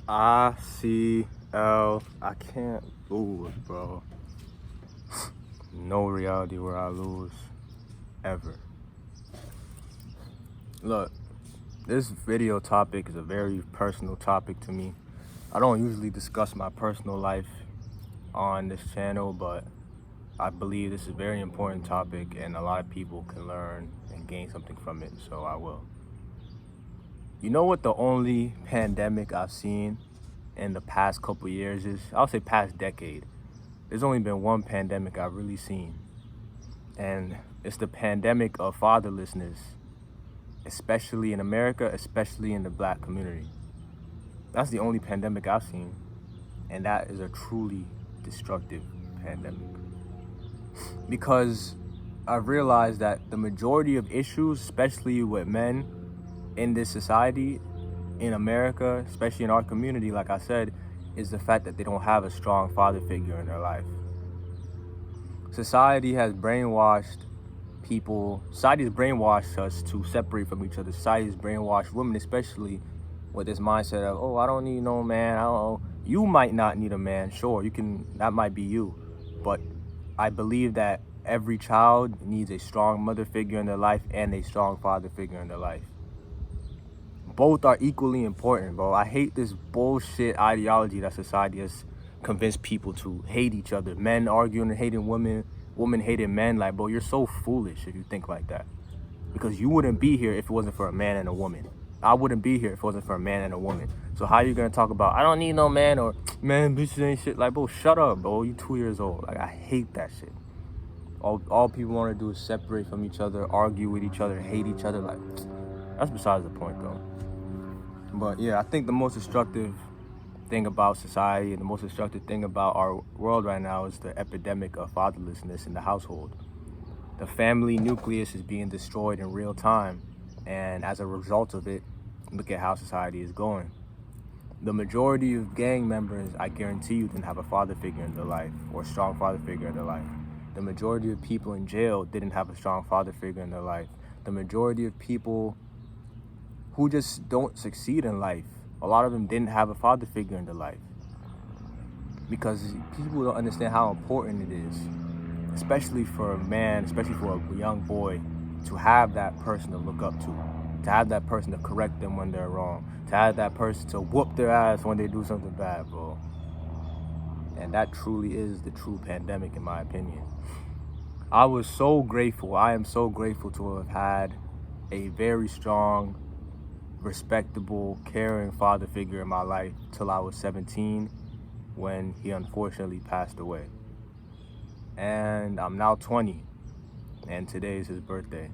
icLAAo. I can't lose, bro. No reality where I lose, ever. Look, this video topic is a very personal topic to me. I don't usually discuss my personal life on this channel, but I believe this is a very important topic and a lot of people can learn and gain something from it, so I will. You know what the only pandemic I've seen in the past couple years is? I'll say past decade. There's only been one pandemic I've really seen, and it's the pandemic of fatherlessness, especially in America, especially in the Black community. That's the only pandemic I've seen, and that is a truly destructive pandemic. Because I've realized that the majority of issues, especially with men in this society, in America, especially in our community, like I said, is the fact that they don't have a strong father figure in their life. Society has brainwashed people. Society has brainwashed us to separate from each other. Society has brainwashed women, especially with this mindset of, oh, I don't need no man. I don't know. You might not need a man. Sure, you can. That might be you. But I believe that every child needs a strong mother figure in their life and a strong father figure in their life. Both are equally important, bro. I hate this bullshit ideology that society has convinced people to hate each other. Men arguing and hating women, women hating men. Like, bro, you're so foolish if you think like that. Because you wouldn't be here if it wasn't for a man and a woman. I wouldn't be here if it wasn't for a man and a woman. So how are you gonna talk about, I don't need no man, or man, bitches ain't shit? Like, bro, shut up, bro. You 2 years old. Like, I hate that shit. All people want to do is separate from each other, argue with each other, hate each other. Like, that's besides the point, though. But yeah, I think the most destructive thing about society and the most destructive thing about our world right now is the epidemic of fatherlessness in the household. The family nucleus is being destroyed in real time, and as a result of it, look at how society is going. The majority of gang members, I guarantee you, didn't have a father figure in their life or a strong father figure in their life. The majority of people in jail didn't have a strong father figure in their life. The majority of people who just don't succeed in life, a lot of them didn't have a father figure in their life. Because people don't understand how important it is, especially for a man, especially for a young boy, to have that person to look up to have that person to correct them when they're wrong, to have that person to whoop their ass when they do something bad, bro. And that truly is the true pandemic, in my opinion. I am so grateful to have had a very strong, respectable, caring father figure in my life till I was 17, when he unfortunately passed away. And I'm now 20, and today is his birthday.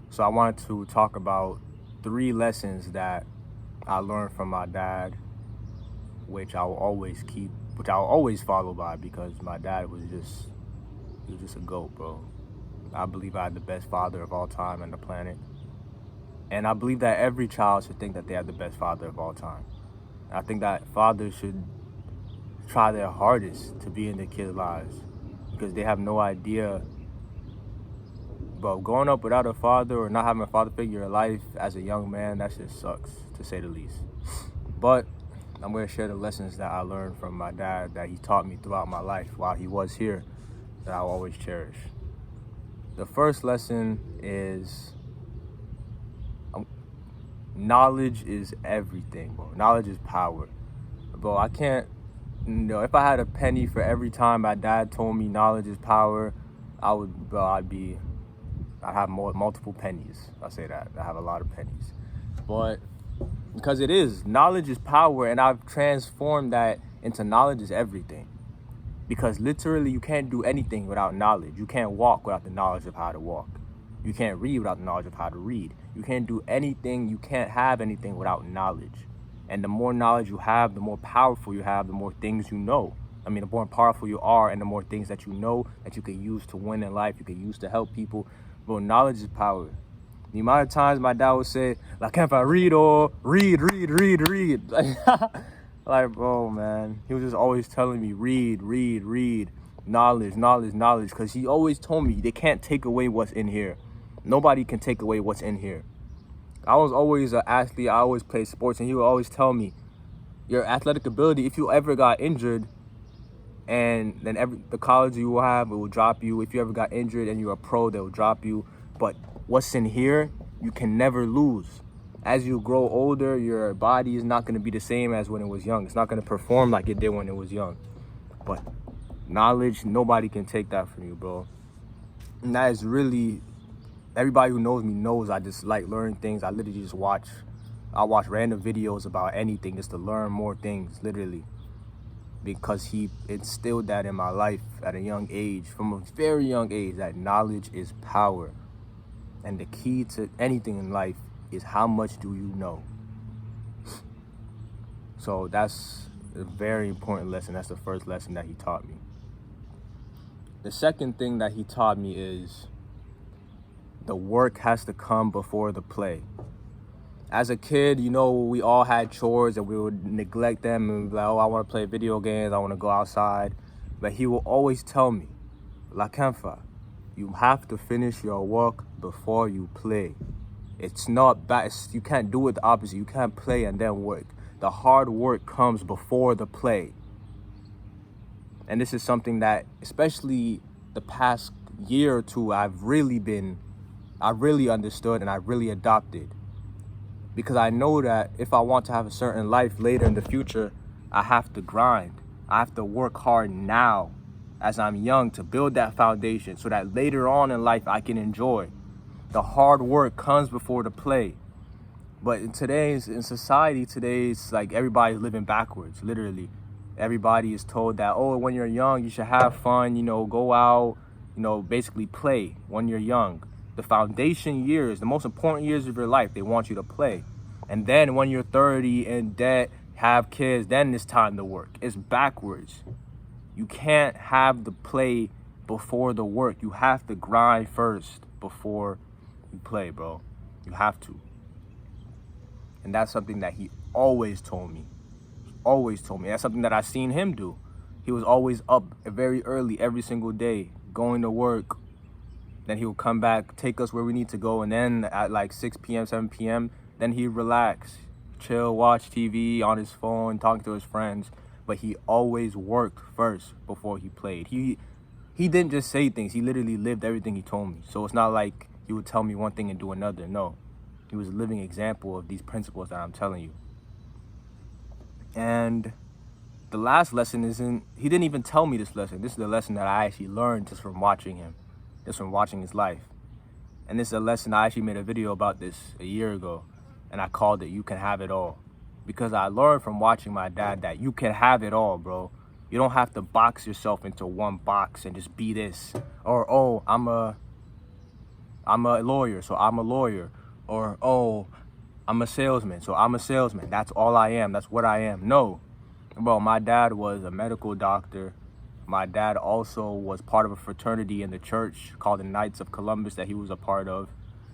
So I wanted to talk about 3 lessons that I learned from my dad, which I will always follow by, because my dad was just a GOAT, bro. I believe I had the best father of all time on the planet. And I believe that every child should think that they have the best father of all time. I think that fathers should try their hardest to be in their kids' lives, because they have no idea. But growing up without a father or not having a father figure in life as a young man, that shit sucks, to say the least. But I'm going to share the lessons that I learned from my dad, that he taught me throughout my life while he was here, that I'll always cherish. The first lesson is knowledge is everything, bro. Knowledge is power. Bro, I can't, if I had a penny for every time my dad told me knowledge is power, I'd have multiple pennies. I'll say that. I have a lot of pennies. But because it is, knowledge is power, and I've transformed that into knowledge is everything. Because literally you can't do anything without knowledge. You can't walk without the knowledge of how to walk. You can't read without the knowledge of how to read. You can't do anything, you can't have anything without knowledge. And the more knowledge you have, the more powerful you have, the more things you know. I mean, the more powerful you are, and the more things that you know that you can use to win in life, you can use to help people. Bro, knowledge is power. The amount of times my dad would say, like, can't I read or read. Like, bro, man, he was just always telling me, read, knowledge, because he always told me they can't take away what's in here. Nobody can take away what's in here. I was always an athlete. I always played sports, and he would always tell me, your athletic ability, if you ever got injured, and then the college you will have, it will drop you. If you ever got injured and you're a pro, they will drop you. But what's in here, you can never lose. As you grow older, your body is not going to be the same as when it was young. It's not going to perform like it did when it was young. But knowledge, nobody can take that from you, bro. And that is really, everybody who knows me knows I just like learning things. I literally just watch random videos about anything just to learn more things, literally. Because he instilled that in my life at a young age, from a very young age, that knowledge is power. And the key to anything in life is how much do you know. So that's a very important lesson. That's the first lesson that he taught me. The second thing that he taught me is the work has to come before the play. As a kid, you know, we all had chores and we would neglect them and be like, oh, I want to play video games, I want to go outside. But he will always tell me, La Kenfa, you have to finish your work before you play. It's not bad. You can't do it the opposite. You can't play and then work. The hard work comes before the play. And this is something that, especially the past year or two, I really understood and I really adopted. Because I know that if I want to have a certain life later in the future, I have to grind. I have to work hard now as I'm young to build that foundation so that later on in life I can enjoy. The hard work comes before the play. But in society today, it's like everybody's living backwards, literally. Everybody is told that, oh, when you're young, you should have fun, go out, basically play when you're young. The foundation years, the most important years of your life, they want you to play. And then when you're 30 in debt, have kids, then it's time to work. It's backwards. You can't have the play before the work. You have to grind first before you play, bro. You have to. And that's something that he always told me. Always told me. That's something that I seen him do. He was always up very early every single day, going to work. Then he would come back, take us where we need to go, and then at like 6 p.m., 7 p.m., then he'd relax, chill, watch TV on his phone, talk to his friends. But he always worked first before he played. He didn't just say things. He literally lived everything he told me. So it's not like he would tell me one thing and do another. No. He was a living example of these principles that I'm telling you. And the last lesson he didn't even tell me this lesson. This is the lesson that I actually learned just from watching him. Just from watching his life. And this is a lesson, I actually made a video about this a year ago, and I called it You Can Have It All. Because I learned from watching my dad that you can have it all, bro. You don't have to box yourself into one box and just be this. Or, oh, I'm a lawyer, so I'm a lawyer. Or, oh, I'm a salesman, so I'm a salesman. That's all I am. That's what I am. No. Bro, my dad was a medical doctor. My dad also was part of a fraternity in the church called the Knights of Columbus that he was a part of.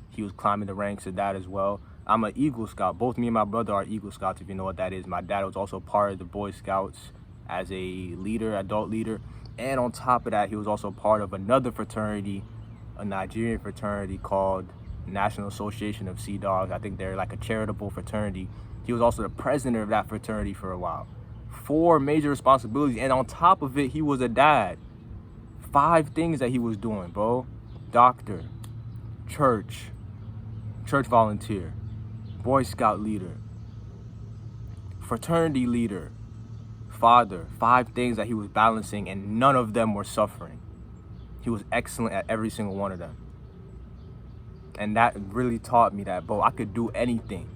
He was climbing the ranks of that as well. I'm an Eagle Scout. Both me and my brother are Eagle Scouts, if you know what that is. My dad was also part of the Boy Scouts as a leader, adult leader. And on top of that, he was also part of another fraternity, a Nigerian fraternity called National Association of Sea Dogs. I think they're like a charitable fraternity. He was also the president of that fraternity for a while. 4 major responsibilities, and on top of it, he was a dad. 5 things that he was doing, bro. Doctor, church volunteer, Boy Scout leader, fraternity leader, father. 5 things that he was balancing, and none of them were suffering. He was excellent at every single one of them. And that really taught me that, bro, I could do anything.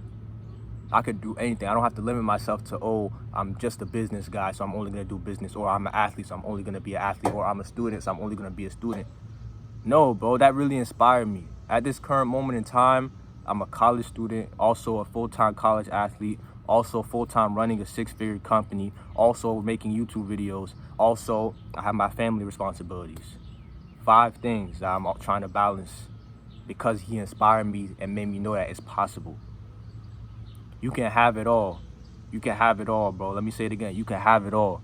I could do anything. I don't have to limit myself to, oh, I'm just a business guy, so I'm only going to do business. Or I'm an athlete, so I'm only going to be an athlete. Or I'm a student, so I'm only going to be a student. No, bro, that really inspired me. At this current moment in time, I'm a college student, also a full-time college athlete, also full-time running a 6-figure company, also making YouTube videos. Also, I have my family responsibilities. 5 things that I'm trying to balance because he inspired me and made me know that it's possible. You can have it all. You can have it all, bro. Let me say it again. You can have it all.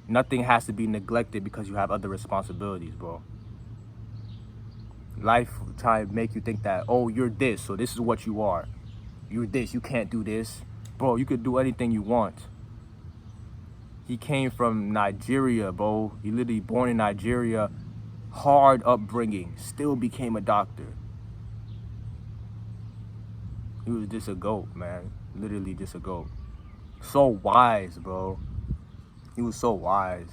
Nothing has to be neglected because you have other responsibilities, bro. Life try to make you think that, oh, you're this, so this is what you are. You're this, you can't do this. Bro, you could do anything you want. He came from Nigeria, bro. He literally born in Nigeria, hard upbringing, still became a doctor. He was just a goat, man. Literally just a goat. So wise, bro. He was so wise.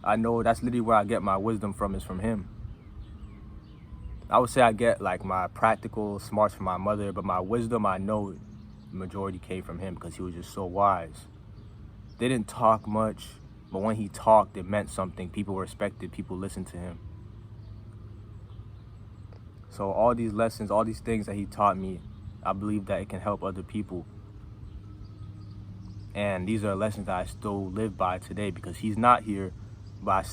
I know that's literally where I get my wisdom from, is from him. I would say I get like my practical smarts from my mother, but my wisdom, I know the majority came from him because he was just so wise. Didn't talk much, but when he talked, it meant something. People respected, people listened to him. So all these lessons, all these things that he taught me, I believe that it can help other people. And these are lessons that I still live by today because he's not here, but it's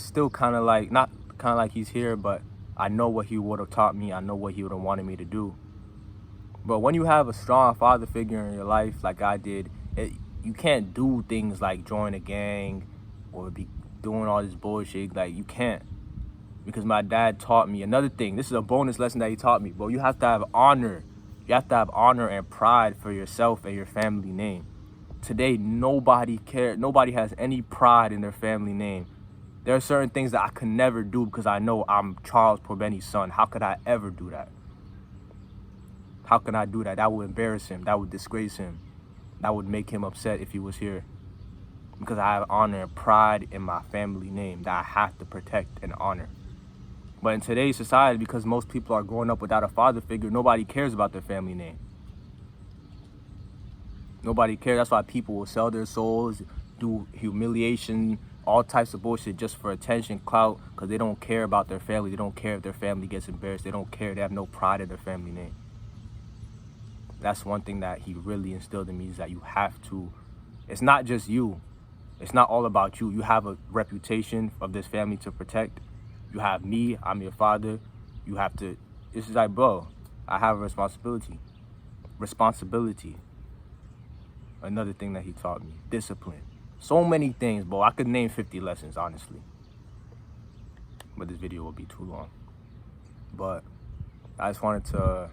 still kind of like, not kind of like he's here, but I know what he would have taught me. I know what he would have wanted me to do. But when you have a strong father figure in your life, like I did, you can't do things like join a gang or be doing all this bullshit. Like, you can't. Because my dad taught me another thing. This is a bonus lesson that he taught me, bro. You have to have honor. You have to have honor and pride for yourself and your family name. Today, nobody cares. Nobody has any pride in their family name. There are certain things that I could never do because I know I'm Charles Porbeni's son. How could I ever do that? How can I do that? That would embarrass him. That would disgrace him. That would make him upset if he was here. Because I have honor and pride in my family name that I have to protect and honor. But in today's society, because most people are growing up without a father figure, nobody cares about their family name. Nobody cares. That's why people will sell their souls, do humiliation, all types of bullshit just for attention, clout, because they don't care about their family. They don't care if their family gets embarrassed. They don't care. They have no pride in their family name. That's one thing that he really instilled in me, is that you have to, it's not just you. It's not all about you. You have a reputation of this family to protect. You have me, I'm your father. You have to, it's just like, bro, I have a responsibility. Responsibility. Another thing that he taught me, discipline. So many things, bro. I could name 50 lessons, honestly. But this video will be too long. But I just wanted to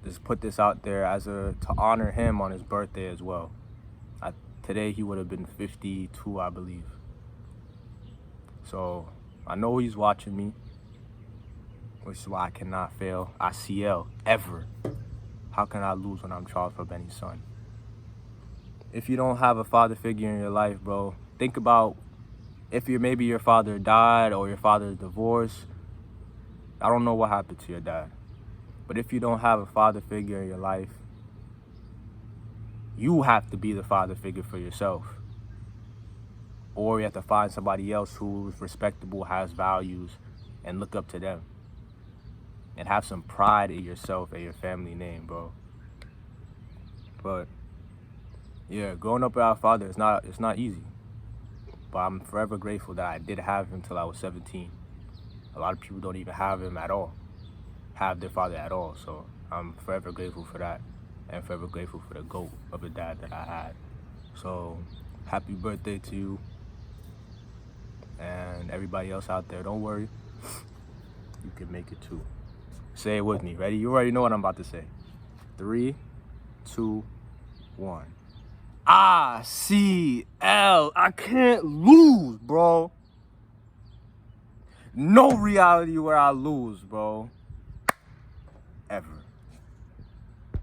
just put this out there as to honor him on his birthday as well. Today he would have been 52, I believe. So I know he's watching me, which is why I cannot fail icLAAo ever. How can I lose when I'm Charles Porbeni's son? If you don't have a father figure in your life, bro, think about if maybe your father died or your father divorced. I don't know what happened to your dad. But if you don't have a father figure in your life, you have to be the father figure for yourself. Or you have to find somebody else who's respectable, has values, and look up to them. And have some pride in yourself and your family name, bro. But yeah, growing up without a father, it's not easy. But I'm forever grateful that I did have him till I was 17. A lot of people don't even have him at all. Have their father at all. So I'm forever grateful for that. And forever grateful for the GOAT of a dad that I had. So happy birthday to you. And everybody else out there, don't worry. You can make it too. Say it with me. Ready? You already know what I'm about to say. 3, 2, 1. icLAAo. I can't lose, bro. No reality where I lose, bro. Ever.